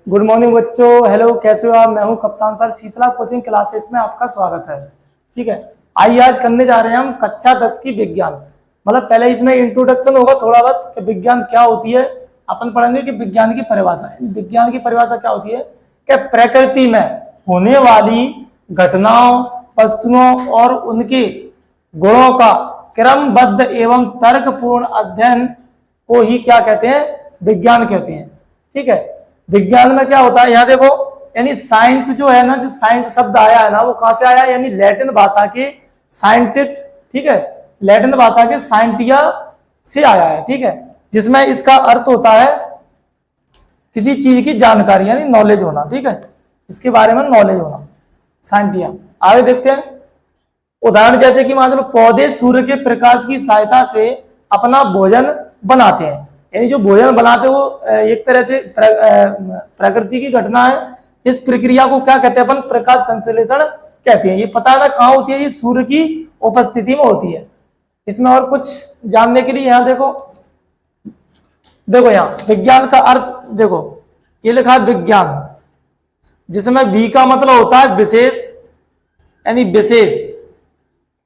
Good morning बच्चों। Hello, कैसे हो आप? मैं हूं कप्तान सर। शीतला कोचिंग क्लासेस में आपका स्वागत है। ठीक है, आइए आज करने जा रहे हैं हम कक्षा 10 की विज्ञान। मतलब पहले इसमें इंट्रोडक्शन होगा थोड़ा, बस कि विज्ञान क्या होती है। अपन पढ़ेंगे कि विज्ञान की परिभाषा। विज्ञान की परिभाषा क्या होती है कि प्रकृति में होने वाली घटनाओं, वस्तुओं और उनके गुणों का क्रमबद्ध एवं तर्कपूर्ण अध्ययन को ही क्या कहते हैं? विज्ञान कहते हैं। ठीक है, विज्ञान में क्या होता है यहाँ देखो, यानी साइंस जो है ना, जो साइंस शब्द आया है ना, वो कहां से आया? यानी लैटिन भाषा के साइंटिक, ठीक है, लैटिन भाषा के साइंटिया से आया है। ठीक है, जिसमें इसका अर्थ होता है किसी चीज की जानकारी, यानी नॉलेज होना। ठीक है, इसके बारे में नॉलेज होना, साइंटिया। आगे देखते हैं उदाहरण, जैसे कि मान लो पौधे सूर्य के प्रकाश की सहायता से अपना भोजन बनाते हैं। यानी जो भोजन बनाते हैं वो एक तरह से प्रकृति की घटना है। इस प्रक्रिया को क्या कहते हैं अपन? प्रकाश संश्लेषण कहते हैं। ये पता है ना कहाँ होती है? ये सूर्य की उपस्थिति में होती है। इसमें और कुछ जानने के लिए यहाँ देखो, यहाँ विज्ञान का अर्थ देखो, ये लिखा है विज्ञान, जिसमें वी का मतलब होता है विशेष, यानी विशेष,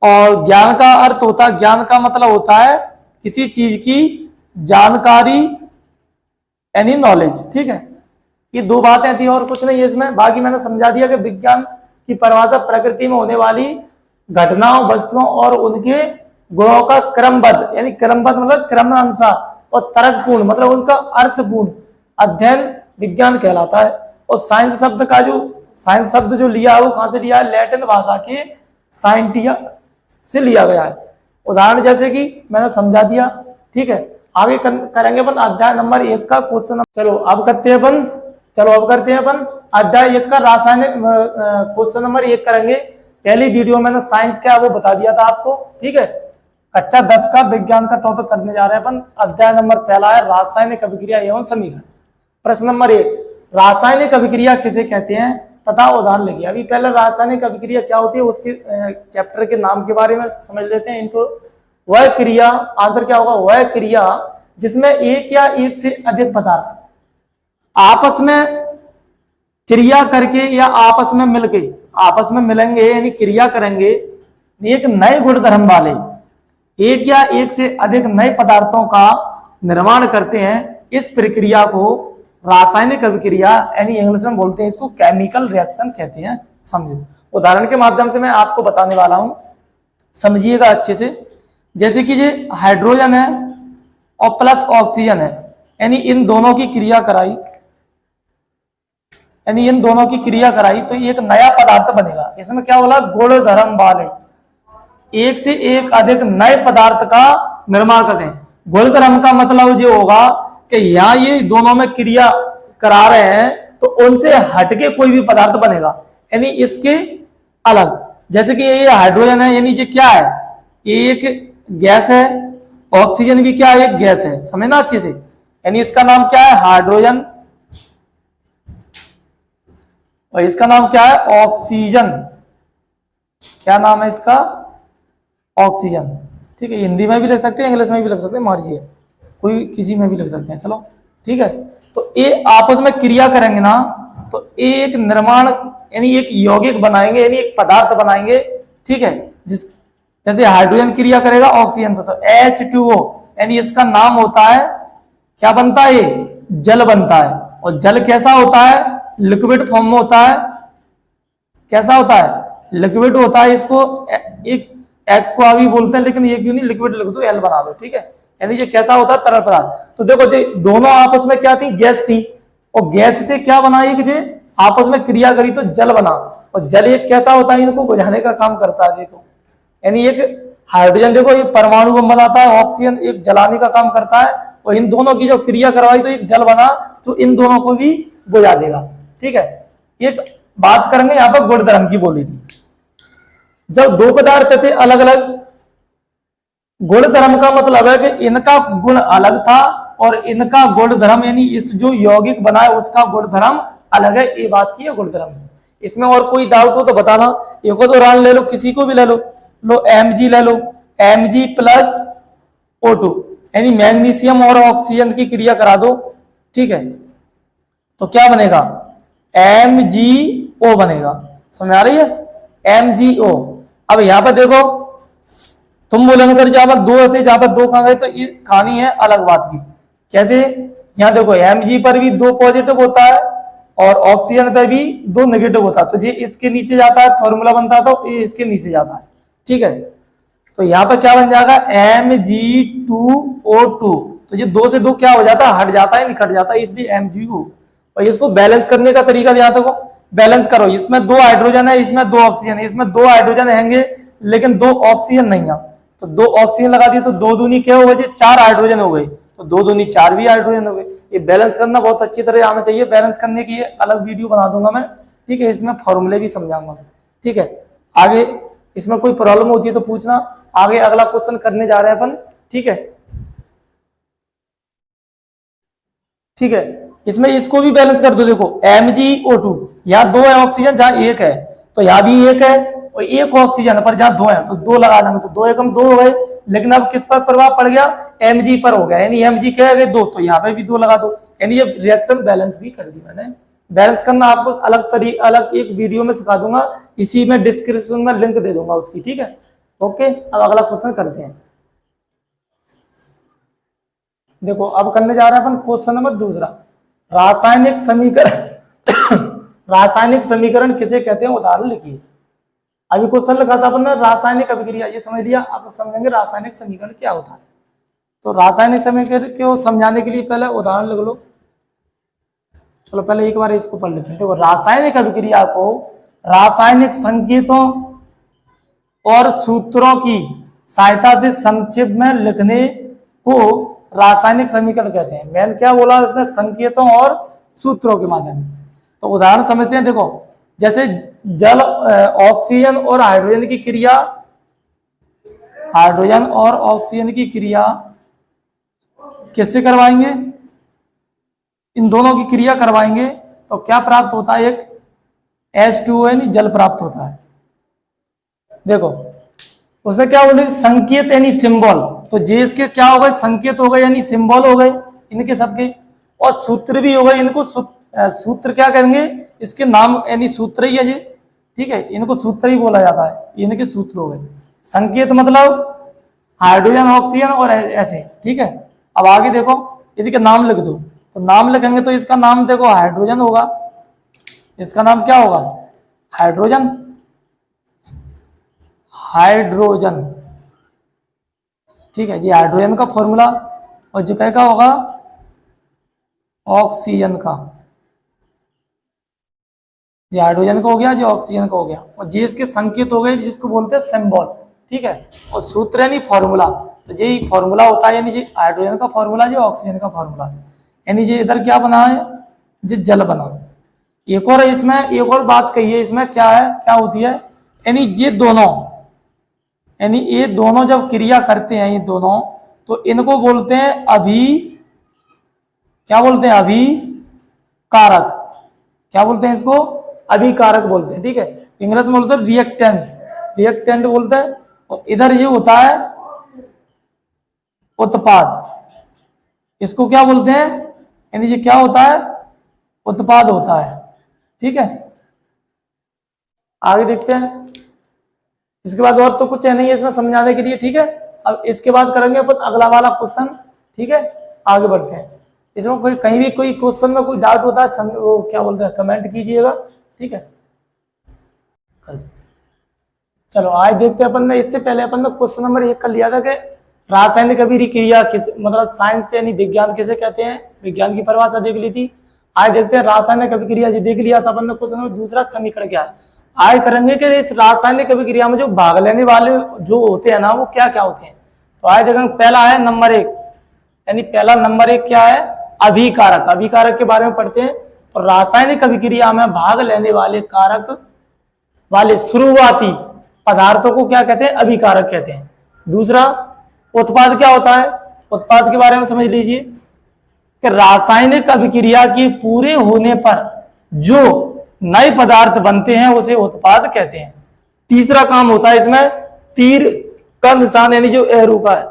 और ज्ञान का अर्थ होता है, ज्ञान का मतलब होता है किसी चीज की जानकारी, यानी नॉलेज। ठीक है, ये दो बातें थी और कुछ नहीं है इसमें। बाकी मैंने समझा दिया कि विज्ञान की परिभाषा प्रकृति में होने वाली घटनाओं, वस्तुओं और उनके गुणों का क्रमबद्ध, यानी क्रमबद्ध मतलब क्रमानुसार, और तर्कपूर्ण मतलब उसका अर्थपूर्ण अध्ययन विज्ञान कहलाता है। और साइंस शब्द का जो साइंस शब्द जो लिया है वो कहां से लिया है? लैटिन भाषा के साइंटिया से लिया गया है। उदाहरण जैसे कि मैंने समझा दिया। ठीक है, आगे करेंगे अपन अध्याय नंबर 1 का क्वेश्चन। चलो अब करते हैं अपन अध्याय 1 का रासायनिक क्वेश्चन नंबर 1 करेंगे। पहली वीडियो मैंने साइंस क्या वो बता दिया था आपको। ठीक है, कक्षा 10 का विज्ञान का टॉपिक करने जा रहे हैं अपन। अध्याय नंबर पहला है रासायनिक अभिक्रिया एवं समीकरण। प्रश्न नंबर 1, रासायनिक अभिक्रिया किसे कहते हैं तथा उदाहरण लिखिए। अभी पहले रासायनिक अभिक्रिया क्या होती है उसके चैप्टर के नाम के बारे में समझ लेते हैं। इनको वह क्रिया, आंसर क्या होगा? वह क्रिया जिसमें एक या एक से अधिक पदार्थ आपस में क्रिया करके या आपस में मिलके, आपस में मिलेंगे यानी क्रिया करेंगे, एक नए गुणधर्म वाले एक या एक से अधिक नए पदार्थों का निर्माण करते हैं। इस प्रक्रिया को रासायनिक अभिक्रिया, यानी इंग्लिश में बोलते हैं इसको केमिकल रिएक्शन कहते हैं। समझो, उदाहरण के माध्यम से मैं आपको बताने वाला हूं, समझिएगा अच्छे से। जैसे कि ये हाइड्रोजन है और प्लस ऑक्सीजन है, यानी इन दोनों की क्रिया कराई, तो एक नया पदार्थ बनेगा। इसमें क्या बोला? गुणधर्म वाले एक से एक अधिक नए पदार्थ का निर्माण करते हैं। गुणधर्म का मतलब ये होगा कि यहाँ ये दोनों में क्रिया करा रहे हैं तो उनसे हटके कोई भी पदार्थ बनेगा, यानी इसके अलग। जैसे कि ये हाइड्रोजन है, यानी ये क्या है? एक गैस है। ऑक्सीजन भी क्या है? एक गैस है। समझना अच्छे से, यानी इसका नाम क्या है? हाइड्रोजन, और इसका नाम क्या है? ऑक्सीजन। क्या नाम है इसका? ऑक्सीजन। ठीक है, हिंदी में भी लिख सकते हैं, इंग्लिश में भी लिख सकते हैं, मारिए कोई किसी में भी लिख सकते हैं। चलो ठीक है, तो ये आपस में क्रिया करेंगे ना, तो एक निर्माण, यानी एक यौगिक बनाएंगे, यानी एक पदार्थ बनाएंगे। ठीक है, जैसे हाइड्रोजन क्रिया करेगा ऑक्सीजन तो H2O, यानी इसका नाम होता है, क्या बनता है? जल बनता है। और जल कैसा होता है? लिक्विड फॉर्म में होता है। कैसा होता है? लिक्विड होता है। इसको एक एक्वा भी बोलते हैं, लेकिन ये क्यों नहीं, लिक्विड लिख दो, एल बना दो। ठीक है, यानी ये कैसा होता है? तरल पदार्थ। तो देखो ये दोनों आपस में क्या थी? गैस थी, और गैस से क्या बना? एक जे आपस में क्रिया करी तो जल बना। और जल एक कैसा होता है? इनको बुझाने का काम करता है। देखो, यानी एक हाइड्रोजन देखो ये परमाणु बम बनाता है, ऑक्सीजन एक जलाने का काम करता है, और इन दोनों की जब क्रिया करवाई तो एक जल बना, तो इन दोनों को भी बुझा देगा। ठीक है, एक बात करेंगे यहाँ पर गुणधर्म की बोली थी। जब दो पदार्थ थे अलग अलग, गुणधर्म का मतलब है कि इनका गुण अलग था और इनका गुणधर्म, यानी इस जो यौगिक बना है उसका गुणधर्म अलग है। ये बात की है गुणधर्म की। इसमें और कोई डाउट हो तो बताना। एक दो उदाहरण ले लो, किसी को भी ले लो Mg ले लो, Mg प्लस O2, यानी मैग्नीशियम और ऑक्सीजन की क्रिया करा दो। ठीक है, तो क्या बनेगा, MgO बनेगा। समझ आ रही है, MgO। अब यहां पर देखो, तुम बोलेंगे सर जहां पर दो होते, जहां पर दो कहां गए, तो ये कहानी है अलग बात की। कैसे, यहां देखो Mg पर भी दो पॉजिटिव होता है और ऑक्सीजन पर भी दो नेगेटिव होता है, तो ये इसके नीचे जाता है, फॉर्मूला बनता है तो ये इसके नीचे जाता है। ठीक है, तो यहां पर क्या बन जाएगा, Mg2O2। तो ये दो से दो क्या हो जाता है, हट जाता है, निकट जाता है, इसलिए MgO। और इसको बैलेंस करने का तरीका ध्यान रखो, बैलेंस करो, इसमें दो हाइड्रोजन है, इसमें दो ऑक्सीजन है, इसमें दो हाइड्रोजन होंगे लेकिन दो ऑक्सीजन नहीं है, तो दो ऑक्सीजन लगा दिए तो दो दूनी क्या हो गई, चार हाइड्रोजन हो गई, तो दो दूनी चार भी हाइड्रोजन हो गए। ये बैलेंस करना बहुत अच्छी तरह आना चाहिए, बैलेंस करने की अलग वीडियो बना दूंगा मैं। ठीक है, इसमें फॉर्मूले भी समझाऊंगा मैं। ठीक है, आगे इसमें कोई प्रॉब्लम होती है तो पूछना, आगे अगला क्वेश्चन करने जा रहे हैं अपन। ठीक है, ठीक है, इसमें इसको भी बैलेंस कर दो। देखो MgO2, यहाँ दो है ऑक्सीजन, जहां एक है, तो यहाँ भी एक है और एक ऑक्सीजन पर, जहां दो है तो दो लगा देंगे, तो दो एकम दो हो गए। लेकिन अब किस पर प्रभाव पड़ गया, Mg पर हो गया, यानी Mg क्या है दो, तो यहाँ पे भी दो लगा दो, यानी ये रिएक्शन बैलेंस भी कर दी मैंने। बैलेंस करना आपको अलग एक वीडियो में सिखा दूंगा, इसी में डिस्क्रिप्शन में लिंक दे दूंगा उसकी। ठीक है, ओके, अब अगला क्वेश्चन करते हैं। देखो अब करने जा रहे हैं अपन क्वेश्चन नंबर दूसरा, रासायनिक समीकरण रासायनिक समीकरण किसे कहते हैं, उदाहरण लिखिए। अभी क्वेश्चन लिखा था अपन ने रासायनिक अभिक्रिया, ये समझ लिया, आप समझेंगे रासायनिक समीकरण क्या होता है। तो रासायनिक समीकरण को समझाने के लिए पहले उदाहरण लिख लो। चलो पहले एक बार इसको पढ़ लेते हैं। देखो रासायनिक अभिक्रिया को रासायनिक संकेतों और सूत्रों की सहायता से संक्षेप में लिखने को रासायनिक समीकरण कहते हैं। मैंने क्या बोला उसने, संकेतों और सूत्रों के माध्यम से। तो उदाहरण समझते हैं। देखो जैसे जल, ऑक्सीजन और हाइड्रोजन की क्रिया, हाइड्रोजन और ऑक्सीजन की क्रिया किससे करवाएंगे, इन दोनों की क्रिया करवाएंगे तो क्या प्राप्त होता है, एक H2O यानी जल प्राप्त होता है। देखो उसने क्या बोले, संकेत यानी सिंबल, तो जे इसके क्या हो गए, संकेत हो गए यानी सिंबल हो गए इनके सबके, और सूत्र भी हो गए, इनको सूत्र क्या कहेंगे, इसके नाम यानी सूत्र ही है ये। ठीक है, इनको सूत्र ही बोला जाता है, इनके सूत्र हो गए। संकेत मतलब हाइड्रोजन ऑक्सीजन और ऐसे। ठीक है, अब आगे देखो, इनके नाम लिख दो, तो नाम लिखेंगे तो इसका नाम देखो हाइड्रोजन होगा, इसका नाम क्या होगा, हाइड्रोजन, हाइड्रोजन। ठीक है जी, हाइड्रोजन का फॉर्मूला, और जो क्या का होगा, ऑक्सीजन का। ये हाइड्रोजन का हो गया, जो ऑक्सीजन का हो गया, और जे इसके संकेत हो गए जिसको बोलते हैं सिंबल। ठीक है, और सूत्र यानी फॉर्मूला, तो ये फॉर्मूला होता है, यानी जे हाइड्रोजन का फॉर्मूला, जो ऑक्सीजन का फॉर्मूला, यानी जे इधर क्या बना है, जो जल बना। एक और इसमें एक और बात कही है, इसमें क्या है, क्या होती है, यानी ये दोनों, यानी ये दोनों जब क्रिया करते हैं, ये दोनों, तो इनको बोलते हैं क्या बोलते हैं, अभिकारक। क्या बोलते हैं इसको, अभिकारक बोलते हैं। ठीक है, इंग्लिश में बोलते हैं रिएक्टेंट, रिएक्टेंट बोलते हैं। और इधर ये होता है उत्पाद, इसको क्या बोलते हैं, यानी ये क्या होता है, उत्पाद होता है। ठीक है, आगे देखते हैं। इसके बाद और तो कुछ है नहीं है इसमें समझाने के लिए। ठीक है, अब इसके बाद करेंगे अपन अगला वाला क्वेश्चन। ठीक है, आगे बढ़ते हैं। इसमें कोई कहीं भी कोई क्वेश्चन में कोई डाउट होता है, वो क्या बोलते हैं, कमेंट कीजिएगा। ठीक है, चलो आज देखते हैं। अपन ने इससे पहले अपन ने क्वेश्चन नंबर 1 कर लिया था कि रासायनिक अभिक्रिया किस, मतलब साइंस यानी विज्ञान किसे कहते हैं, विज्ञान की परिभाषा देख ली थी। आज देखते हैं रासायनिक अभिक्रिया, जो देख लिया था अपन ने क्वेश्चन नंबर दूसरा, समीकरण क्या है। आज करेंगे कि इस रासायनिक अभिक्रिया में जो भाग लेने वाले जो होते हैं ना, वो क्या क्या होते हैं। तो आज देखेंगे, पहला है नंबर 1, यानी पहला नंबर 1 क्या है, अभिकारक। अभिकारक के बारे में पढ़ते हैं। तो रासायनिक अभिक्रिया में भाग लेने वाले कारक वाले शुरुआती पदार्थों को क्या कहते हैं, अभिकारक कहते हैं। दूसरा, उत्पाद क्या होता है, उत्पाद के बारे में समझ लीजिए कि रासायनिक अभिक्रिया के पूरे होने पर जो नए पदार्थ बनते हैं उसे उत्पाद कहते हैं। तीसरा काम होता है इसमें, तीर का निशान यानी जो एरो का है,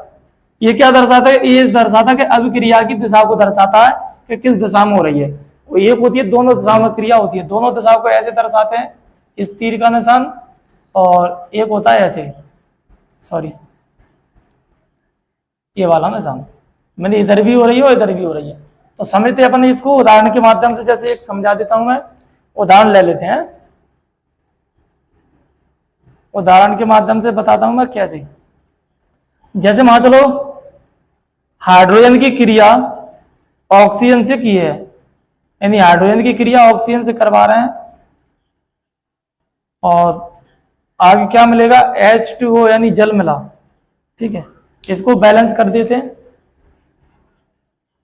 ये क्या दर्शाता है, ये दर्शाता है कि अभिक्रिया की दिशा को दर्शाता है कि किस दिशा में हो रही है। तो एक होती है दोनों दिशाओं में क्रिया होती है, दोनों दिशाओं को ऐसे दर्शाते हैं इस तीर का निशान, और एक होता है ऐसे, सॉरी ये वाला निशान, मैंने इधर भी हो रही है और इधर भी हो रही है। तो समझते अपन इसको उदाहरण के माध्यम से, जैसे एक समझा देता हूं मैं, उदाहरण ले लेते हैं, उदाहरण के माध्यम से बताता हूं मैं कैसे। जैसे मान चलो हाइड्रोजन की क्रिया ऑक्सीजन से की है, यानी हाइड्रोजन की क्रिया ऑक्सीजन से करवा रहे हैं, और आगे क्या मिलेगा, H2O यानी जल मिला, ठीक है। इसको बैलेंस कर देते हैं,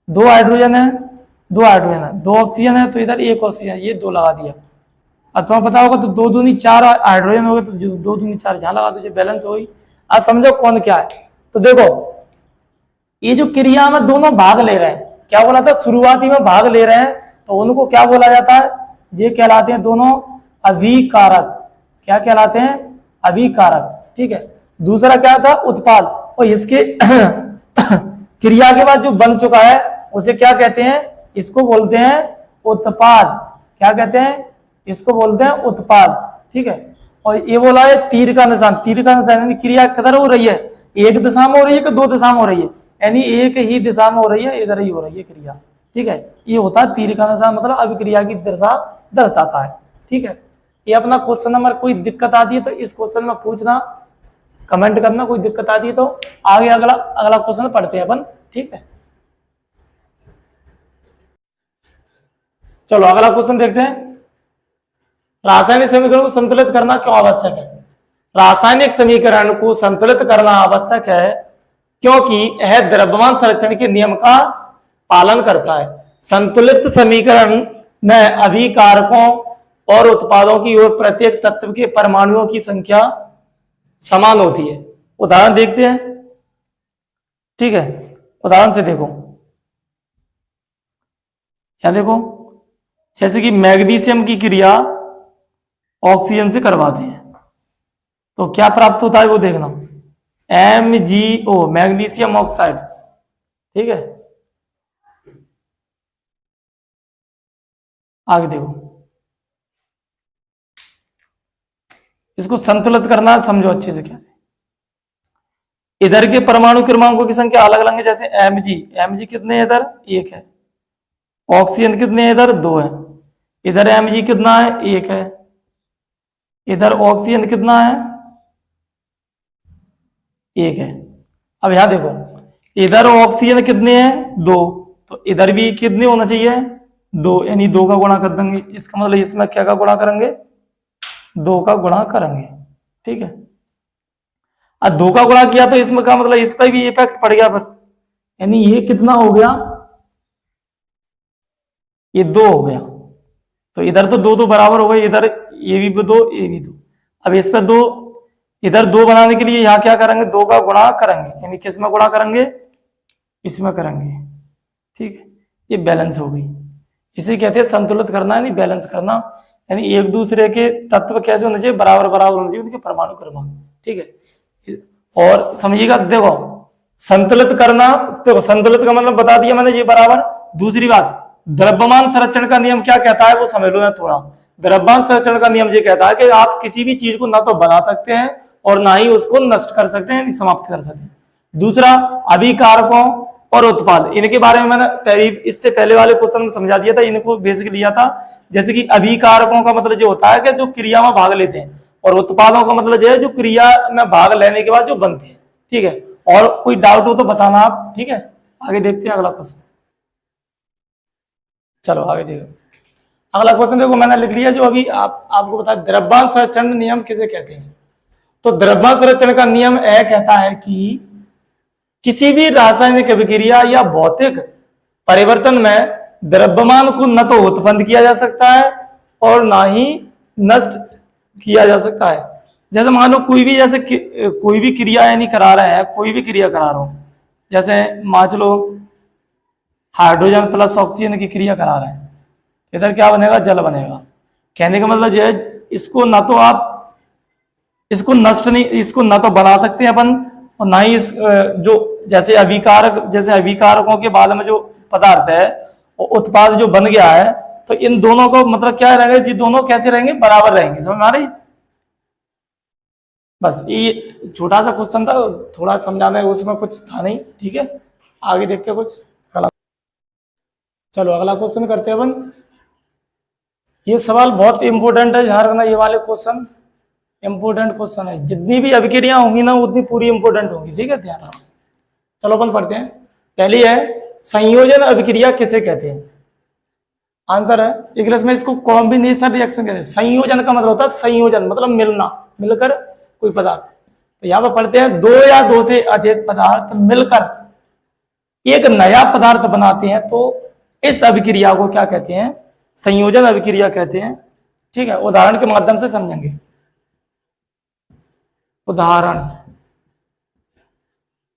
दो हाइड्रोजन है, दो हाइड्रोजन है, दो ऑक्सीजन है, तो इधर एक ऑक्सीजन, ये दो लगा दिया। अब तुम्हें पता होगा तो दो दूनी चार हाइड्रोजन हो गए, तो जो दो दूनी चार जहां लगा दो, बैलेंस हो गई। आज समझो कौन क्या है। तो देखो ये जो क्रिया में दोनों भाग ले रहे हैं, क्या बोला था, शुरुआती में भाग ले रहे हैं, तो उनको क्या बोला जाता है, ये कहलाते हैं दोनों अभिकारक। क्या कहलाते हैं, अभिकारक, ठीक है। दूसरा क्या था, उत्पाद, और इसके क्रिया के बाद जो बन चुका है उसे क्या कहते हैं, इसको बोलते हैं उत्पाद। क्या कहते हैं, इसको बोलते हैं उत्पाद, ठीक है। और ये बोला है तीर का निशान, तीर का निशान यानी क्रिया किधर हो रही है, एक दिशा में हो रही है कि दो दिशा में हो रही है, यानी एक ही दिशा में हो रही है, इधर ही हो रही है क्रिया, ठीक है। ये होता है तीर का निशान, मतलब अभिक्रिया की दिशा दर्शाता है, ठीक है। ये अपना क्वेश्चन नंबर, कोई दिक्कत आती है तो इस क्वेश्चन में पूछना, कमेंट करना, कोई दिक्कत आती है तो आगे अगला अगला क्वेश्चन पढ़ते हैं अपन, ठीक है। चलो अगला क्वेश्चन देखते हैं, रासायनिक समीकरण को संतुलित करना क्यों आवश्यक है। रासायनिक समीकरण को संतुलित करना आवश्यक है क्योंकि यह द्रव्यमान संरक्षण के नियम का पालन करता है। संतुलित समीकरण में अभिकारकों और उत्पादों की ओर प्रत्येक तत्व के परमाणुओं की संख्या समान होती है। उदाहरण देखते हैं, ठीक है। उदाहरण से देखो, क्या देखो, जैसे कि मैग्नीशियम की क्रिया ऑक्सीजन से करवाते हैं तो क्या प्राप्त होता है वो देखना, MgO मैग्नीशियम ऑक्साइड, ठीक है। आगे देखो, इसको संतुलित करना है, समझो अच्छे से कैसे। इधर के परमाणु क्रमांकों की संख्या अलग अलग है, जैसे Mg कितने है, इधर एक है, ऑक्सीजन कितने है, इधर दो है, इधर Mg कितना है, एक है, इधर ऑक्सीजन कितना है, एक है। अब यहां देखो, इधर ऑक्सीजन कितने हैं, दो, तो इधर भी कितने होना चाहिए, दो, यानी दो का गुणा कर देंगे। इसका मतलब इसमें क्या का गुणा करेंगे, दो का गुणा करेंगे, ठीक है। अब दो का गुणा किया तो इसमें का मतलब इस पर भी इफेक्ट पड़ गया, पर यानी ये कितना हो गया, ये दो हो गया, तो इधर तो दो दो बराबर हो गए, इधर ये भी दो, ये भी दो। अब इस पर दो, इधर दो बनाने के लिए यहां क्या करेंगे, दो का गुणा करेंगे, यानी किस में गुणा करेंगे, इसमें करेंगे, ठीक है। ये बैलेंस हो गई, इसे कहते हैं संतुलित करना, यानी बैलेंस करना, यानी एक दूसरे के तत्व कैसे होने चाहिए, बराबर बराबर होने चाहिए उनके परमाणु क्रमांक, ठीक है। और समझिएगा, देखो संतुलित करना, देखो संतुलित का मतलब बता दिया मैंने, ये बराबर। दूसरी बात, द्रव्यमान संरक्षण का नियम क्या कहता है वो समझ लो ना थोड़ा। द्रव्यमान संरक्षण का नियम ये कहता है कि आप किसी भी चीज को ना तो बना सकते हैं और ना ही उसको नष्ट कर सकते हैं, समाप्त कर सकते हैं। दूसरा, अभिकारकों और उत्पाद, इनके बारे में मैंने इससे पहले वाले क्वेश्चन में समझा दिया था, इनको बेसिक लिया था। जैसे कि अभिकारकों का मतलब जो होता है कि जो क्रिया में भाग लेते हैं, और उत्पादों का मतलब जो है जो क्रिया में भाग लेने के बाद जो बनते हैं, ठीक है। और कोई डाउट हो तो बताना आप, ठीक है। आगे देखते हैं अगला क्वेश्चन, चलो आगे देखो। अगला क्वेश्चन देखो मैंने लिख लिया, जो अभी आपको बता, द्रव्यमान संरक्षण नियम किसे कहते हैं। तो द्रव्यमान संरक्षण का नियम यह कहता है कि किसी भी रासायनिक अभिक्रिया या भौतिक परिवर्तन में द्रव्यमान को न तो उत्पन्न किया जा सकता है और ना ही नष्ट किया जा सकता है। जैसे मान लो कोई भी, जैसे कोई भी क्रिया यानी करा रहे हैं, कोई भी क्रिया करा रहा हूं, जैसे मान लो हाइड्रोजन प्लस ऑक्सीजन की क्रिया करा रहे हैं, इधर क्या बनेगा, जल बनेगा। कहने का मतलब जो है, इसको ना तो आप इसको नष्ट नहीं, इसको ना तो बना सकते हैं अपन, और ना ही इस जो जैसे अभिकारक, जैसे अभिकारकों के बाद में जो पदार्थ है, उत्पाद जो बन गया है, तो इन दोनों को मतलब क्या रहेंगे, ये दोनों कैसे रहेंगे, बराबर रहेंगे। समझ में आ रही? बस ये छोटा सा क्वेश्चन था, थोड़ा समझाना है, उसमें कुछ था नहीं। ठीक है, आगे देखते हैं कुछ अगला। चलो अगला क्वेश्चन करते हैं अपन। ये सवाल बहुत इंपॉर्टेंट है, ध्यान रखना, ये वाले क्वेश्चन इंपॉर्टेंट क्वेश्चन है। जितनी भी अभिक्रियाएं होंगी ना उतनी पूरी इंपॉर्टेंट होंगी। ठीक है, ध्यान रखना। चलो अपन पढ़ते हैं। पहली है, संयोजन अभिक्रिया किसे कहते हैं? आंसर है, इंग्लिश में इसको कॉम्बिनेशन रिएक्शन कहते हैं। संयोजन का मतलब होता है संयोजन, मतलब मिलना, मिलकर कोई पदार्थ। तो यहाँ पर पढ़ते हैं, दो या दो से अधिक पदार्थ मिलकर एक नया पदार्थ बनाते हैं, तो इस अभिक्रिया को क्या कहते हैं? संयोजन अभिक्रिया कहते हैं। ठीक है, उदाहरण के माध्यम से समझेंगे। उदाहरण,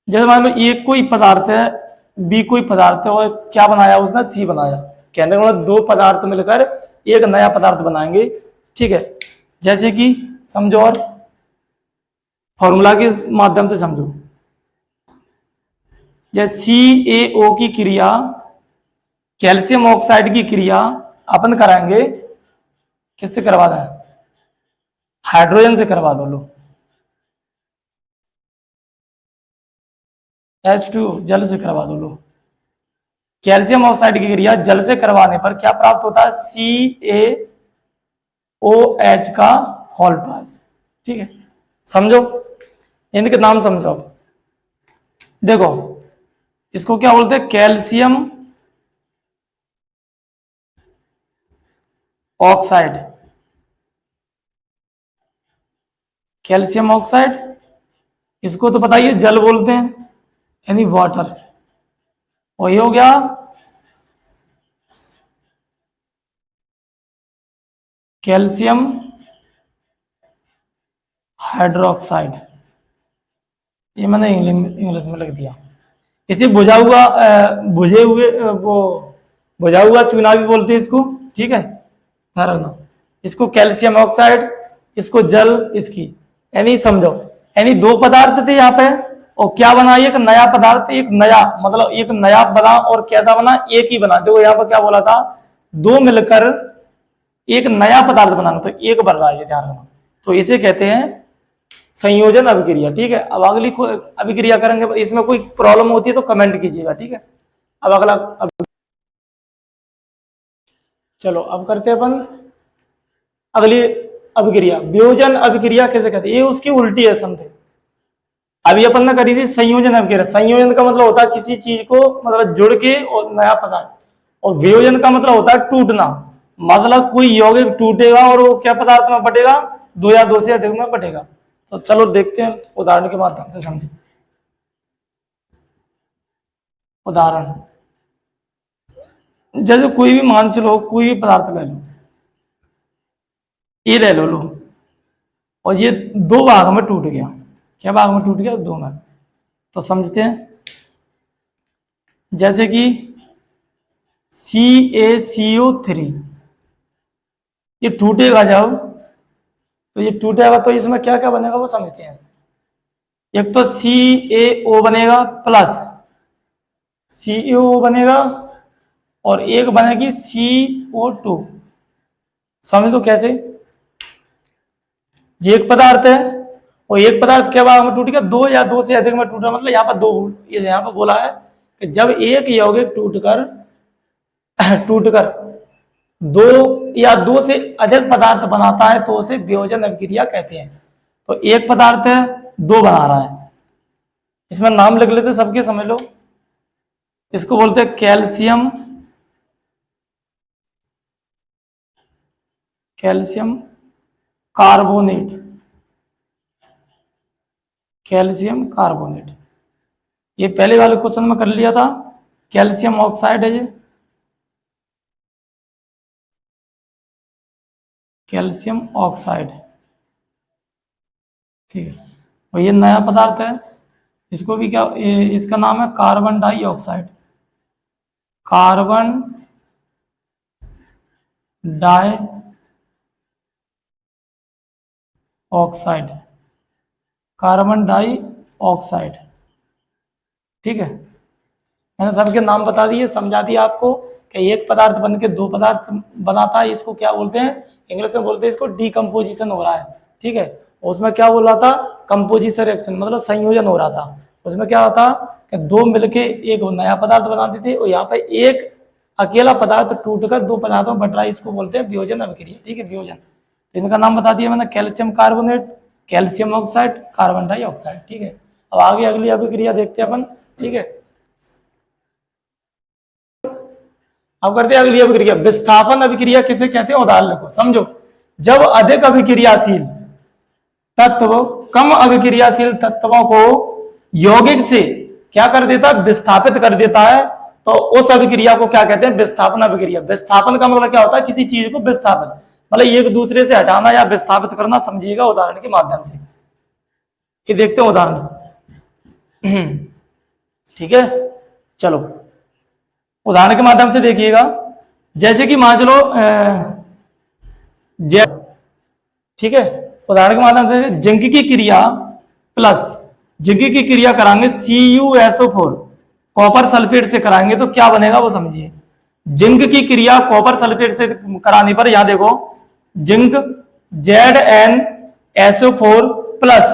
जैसे मान लो ए कोई पदार्थ है, बी कोई पदार्थ है, और क्या बनाया उसने? सी बनाया। कहने का मतलब दो पदार्थ मिलकर एक नया पदार्थ बनाएंगे। ठीक है, जैसे कि समझो, और फॉर्मूला के माध्यम से समझो। जैसे CaO की क्रिया, कैल्शियम ऑक्साइड की क्रिया अपन कराएंगे, किससे करवाना है? हाइड्रोजन से करवा दो। लो, H2 जल से करवा दो। लो, कैल्शियम ऑक्साइड की क्रिया जल से करवाने पर क्या प्राप्त होता है? CaOH का होल पास। ठीक है, समझो, इनके नाम समझो। देखो, इसको क्या बोलते हैं? Calcium oxide. कैल्शियम ऑक्साइड, इसको तो बताइए जल बोलते हैं, यानी वाटर। वही हो गया कैल्शियम हाइड्रोक्साइड। ये मैंने इंग्लिश में लिख दिया। इसे बुझा हुआ बुझे हुए वो बुझा हुआ चूना भी बोलते हैं इसको। ठीक है, ध्यान रखना। इसको कैल्शियम ऑक्साइड, इसको जल, इसकी, यानी समझो, यानी दो पदार्थ थे यहाँ पे, और क्या बना? एक नया पदार्थ, एक नया, मतलब एक नया बना। और कैसा बना? एक ही बना। देखो यहाँ पर क्या बोला था? दो मिलकर एक नया पदार्थ बनाना, तो एक बन रहा है, ध्यान रखना। तो इसे कहते हैं संयोजन अभिक्रिया। ठीक है, अब अगली अभिक्रिया करेंगे, इसमें कोई प्रॉब्लम होती है तो कमेंट कीजिएगा। ठीक है, अब अगला चलो अब करते हैं अपन अगली अभिक्रिया। वियोजन अभिक्रिया कैसे कहते हैं? ये उसकी उल्टी है, समझे। अभी अपन ने करी थी संयोजन अभिक्रिया। संयोजन का मतलब होता है किसी चीज को मतलब जुड़ के और नया पदार्थ, और वियोजन का मतलब होता है टूटना। मतलब कोई यौगिक टूटेगा और वो क्या पदार्थ में बटेगा? दो या दो से अधिक में बटेगा। तो चलो देखते हैं उदाहरण के माध्यम से समझे। उदाहरण, जैसे कोई भी मान चलो, कोई भी पदार्थ ले लो, ये ले लो। और ये दो भाग में टूट गया। क्या भाग में टूट गया? दो में। तो समझते हैं, जैसे कि CaCO3, ये टूटेगा जब, तो ये टूटेगा तो इसमें क्या क्या बनेगा वो समझते हैं। एक तो CaO बनेगा प्लस CaO बनेगा, और एक बनेगी CO2। समझ दो कैसे। ये एक पदार्थ है, और एक पदार्थ क्या भाग में टूट गया? दो या दो से अधिक में टूटा। मतलब यहाँ पर दो, यहाँ पर बोला है कि जब एक यौगिक टूटकर दो या दो से अधिक पदार्थ बनाता है तो उसे वियोजन अभिक्रिया कहते हैं। तो एक पदार्थ है, दो बना रहा है। इसमें नाम लिख लेते सबके, समझ लो। इसको बोलते हैं कैल्शियम कार्बोनेट। कैल्शियम कार्बोनेट, ये पहले वाले क्वेश्चन में कर लिया था। कैल्शियम ऑक्साइड है ये, कैल्शियम ऑक्साइड। ठीक है, और ये नया पदार्थ है, इसको भी क्या, इसका नाम है carbon dioxide. Carbon dioxide, carbon dioxide. ठीक है, मैंने सबके नाम बता दिए, समझा दिया आपको कि एक पदार्थ बन के दो पदार्थ बनाता है, इसको क्या बोलते हैं, इंग्लिश में बोलते हैं इसको डिकम्पोजिशन हो रहा है, ठीक है। उसमें क्या बोल रहा था, कंपोजिशन रिएक्शन, मतलब संयोजन हो रहा था। उसमें क्या होता कि दो मिलके एक नया पदार्थ बनाते थे, और यहाँ पे एक अकेला पदार्थ टूटकर दो पदार्थों में बट रहा है, इसको बोलते हैं वियोजन अभिक्रिया, ठीक है, वियोजन। तो इनका नाम बता दिया मैंने, calcium carbonate, calcium oxide, carbon dioxide, ठीक है। अब आगे अगली अभिक्रिया देखते हैं अपन, ठीक है। अब करते हैं अगली अभिक्रिया, विस्थापन अभिक्रिया किसे कहते हैं, उदाहरण लिखो, समझो। जब अधिक अभिक्रियाशील तत्व कम अभिक्रियाशील तत्वों को यौगिक से क्या कर देता है, विस्थापित कर देता है, तो उस अभिक्रिया को क्या कहते हैं, विस्थापन अभिक्रिया। विस्थापन का मतलब क्या होता है, किसी चीज को विस्थापित, मतलब एक दूसरे से हटाना या विस्थापित करना, समझिएगा उदाहरण के माध्यम से। ये देखते हैं उदाहरण, ठीक है। चलो उदाहरण के माध्यम से देखिएगा, जैसे कि मान चलो ठीक है, उदाहरण के माध्यम से जिंक की क्रिया प्लस जिंक की क्रिया कराएंगे CuSO4 कॉपर सल्फेट से कराएंगे तो क्या बनेगा वो समझिए। जिंक की क्रिया कॉपर सल्फेट से कराने पर यहां देखो, जिंक ZnSO4 प्लस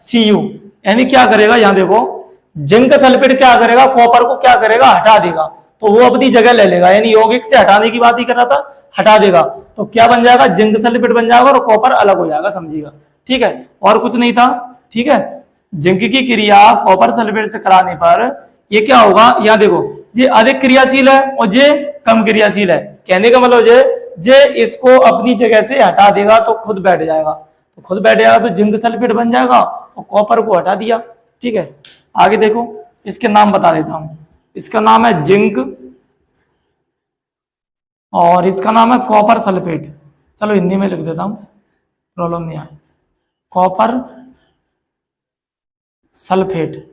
Cu, यानी क्या करेगा, यहां देखो जिंक सल्फेट क्या करेगा, कॉपर को क्या करेगा, हटा देगा, तो वो अपनी जगह ले लेगा, यानी यौगिक से हटाने की बात ही कर रहा था, हटा देगा, तो क्या बन जाएगा, जिंक सल्फेट बन जाएगा और कॉपर अलग हो जाएगा, समझिएगा, ठीक है, और कुछ नहीं था, ठीक है। जिंक की क्रिया कॉपर सल्फेट से कराने पर ये क्या होगा, यहां देखो, ये अधिक क्रियाशील है और ये कम क्रियाशील है, कहने का मतलब ये इसको अपनी जगह से हटा देगा तो खुद बैठ जाएगा, तो खुद बैठ जाएगा तो जिंक सल्फेट बन जाएगा और कॉपर को हटा दिया, ठीक है। आगे देखो, इसके नाम बता देता हूं, इसका नाम है जिंक और इसका नाम है कॉपर सल्फेट, चलो हिंदी में लिख देता हूं, प्रॉब्लम नहीं आए, कॉपर सल्फेट,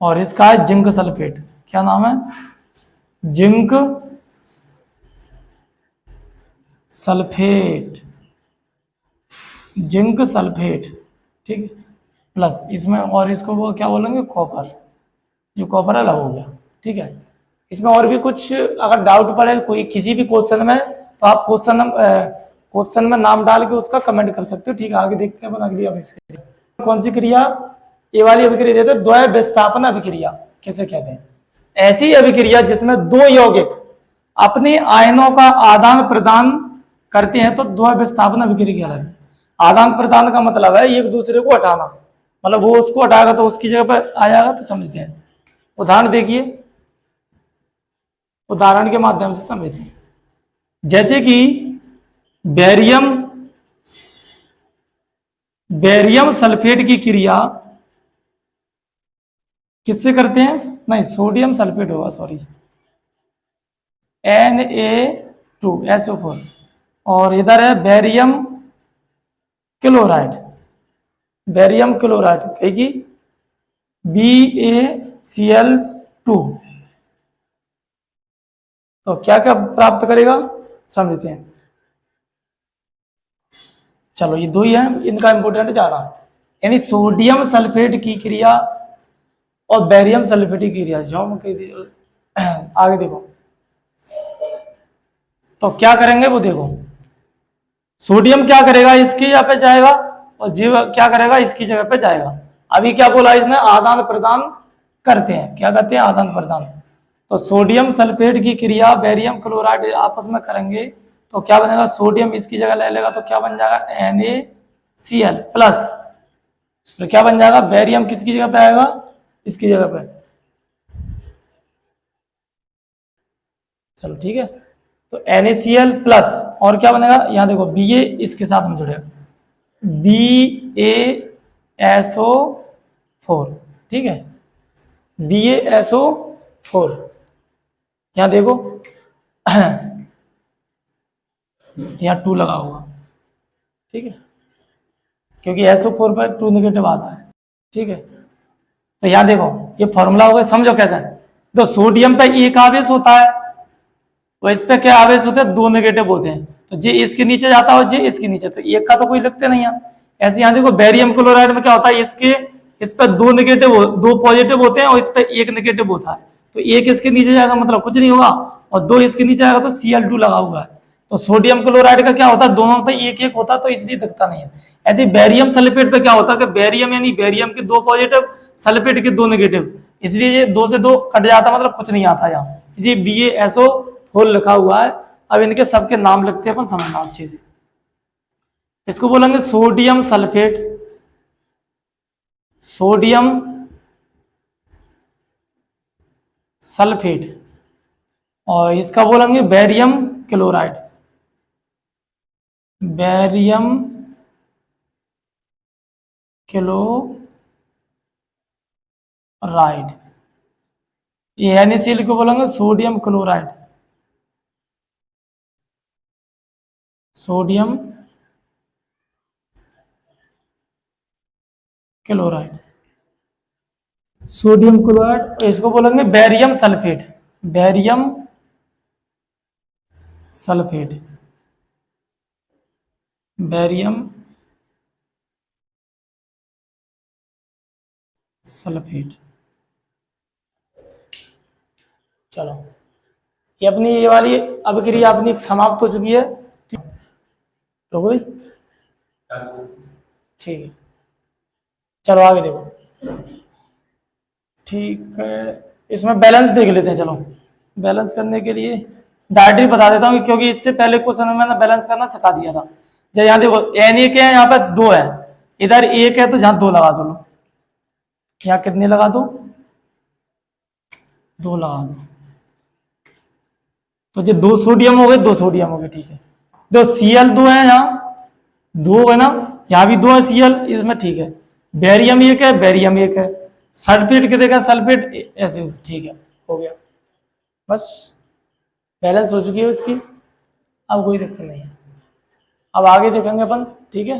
और इसका है जिंक सल्फेट, क्या नाम है, जिंक सल्फेट, जिंक सल्फेट, ठीक है, प्लस इसमें और इसको वो क्या बोलेंगे, कॉपर, जो कॉपर अलग हो गया, ठीक है। इसमें और भी कुछ अगर डाउट पड़े कोई किसी भी क्वेश्चन में, तो आप क्वेश्चन में नाम डाल के उसका कमेंट कर सकते हो, ठीक है। आगे देखते हैं अपन अगली अभिक्रिया, कौन सी क्रिया, ये वाली अभिक्रिया देते हैं, द्वय विस्थापन अभिक्रिया किसे कहते हैं, ऐसी अभिक्रिया जिसमें दो यौगिक अपने आयनों का आदान प्रदान करते हैं तो द्वय विस्थापन अभिक्रिया कहलाती है। आदान प्रदान का मतलब है एक दूसरे को हटाना, मतलब वो उसको हटाएगा तो उसकी जगह पर आ जाएगा, तो समझते हैं। उदाहरण देखिए, उदाहरण के माध्यम से समझते हैं, जैसे कि बेरियम सल्फेट की क्रिया किससे करते हैं, नहीं सोडियम सल्फेट होगा, सॉरी, Na2SO4, और इधर है बेरियम क्लोराइड, कहेगी BaCl2, तो क्या क्या प्राप्त करेगा समझते हैं। चलो ये दो ही है, इनका इंपोर्टेंट जा रहा है, यानी सोडियम सल्फेट की क्रिया और बेरियम सल्फेट की क्रिया, जो आगे देखो, तो क्या करेंगे वो देखो, सोडियम क्या करेगा, इसकी जगह पे जाएगा, और जीव क्या करेगा, इसकी जगह पे जाएगा। अभी क्या बोला इसने, आदान प्रदान करते हैं, क्या करते हैं, आदान प्रदान, तो सोडियम सल्फेट की क्रिया बेरियम क्लोराइड आपस में करेंगे तो क्या बनेगा, सोडियम इसकी जगह ले लेगा तो क्या बन जाएगा, NaCl प्लस, तो क्या बन जाएगा, बेरियम किसकी जगह पे आएगा, इसकी जगह पे, चलो ठीक है, तो NaCl प्लस, और क्या बनेगा, यहां देखो Ba इसके साथ में जुड़ेगा, BaSO4, ठीक है, BaSO4, यहां देखो यहाँ 2 लगा हुआ, ठीक है, क्योंकि SO4 पर 2 नेगेटिव आता है, ठीक है। तो यहाँ देखो ये फॉर्मूला होगा, समझो कैसा है, तो सोडियम पे एक आवेश होता है, और इस पे क्या आवेश होते हैं, 2 नेगेटिव होते हैं, तो जे इसके नीचे जाता है और जे इसके नीचे, तो एक का तो कोई लिखते नहीं है। ऐसे यहाँ देखो बेरियम क्लोराइड में क्या होता है, इस पे 2 नेगेटिव 2 पॉजिटिव होते हैं और इस पे 1 नेगेटिव होता है, तो एक इसके नीचे जाएगा मतलब कुछ नहीं होगा, और 2 इसके नीचे आएगा तो Cl2 लगा हुआ है। तो सोडियम क्लोराइड का क्या होता है, दोनों पे एक एक होता, तो इसलिए दिखता नहीं है। ऐसे बेरियम सल्फेट पे क्या होता है कि बेरियम यानी बेरियम के 2 पॉजिटिव, सल्फेट के 2 नेगेटिव, इसलिए ये 2 से 2 कट जाता, मतलब कुछ नहीं आता यहाँ, इसलिए BaSO4 लिखा हुआ है। अब इनके सबके नाम लिखते हैं अपन, समझना अच्छे से। इसको बोलेंगे सोडियम सल्फेट, सोडियम सल्फेट, और इसका बोलेंगे बेरियम क्लोराइड, बेरियम क्लोराइड। ये NaCl को बोलेंगे sodium chloride, sodium chloride, sodium chloride. इसको बोलेंगे barium sulphate, barium sulphate, barium sulphate. चलो, ये अपनी ये वाली अभिक्रिया अपनी समाप्त हो चुकी है। तो भाई ठीक है, चलो आगे देखो। ठीक है, इसमें बैलेंस देख लेते हैं। चलो, बैलेंस करने के लिए डायरेक्टली बता देता हूँ, क्योंकि इससे पहले क्वेश्चन में मैंने बैलेंस करना सिखा दिया था। जब यहाँ देखो Na के हैं, यहाँ पर 2 है, इधर 1 है, तो जहाँ 2 लगा दो, लो यहाँ कितने लगा दो, 2 लगा दो, तो ये 2 सोडियम हो गए, 2 सोडियम हो गए। ठीक है, जो Cl2 है, यहाँ 2 है ना, यहाँ भी 2 है Cl इसमें। ठीक है, बेरियम 1 है, बेरियम 1 है, सल्फेट कितने का, सल्फेट ऐसे। ठीक है, हो गया, बस बैलेंस हो चुकी है उसकी, अब कोई दिक्कत नहीं है। अब आगे देखेंगे अपन, ठीक है।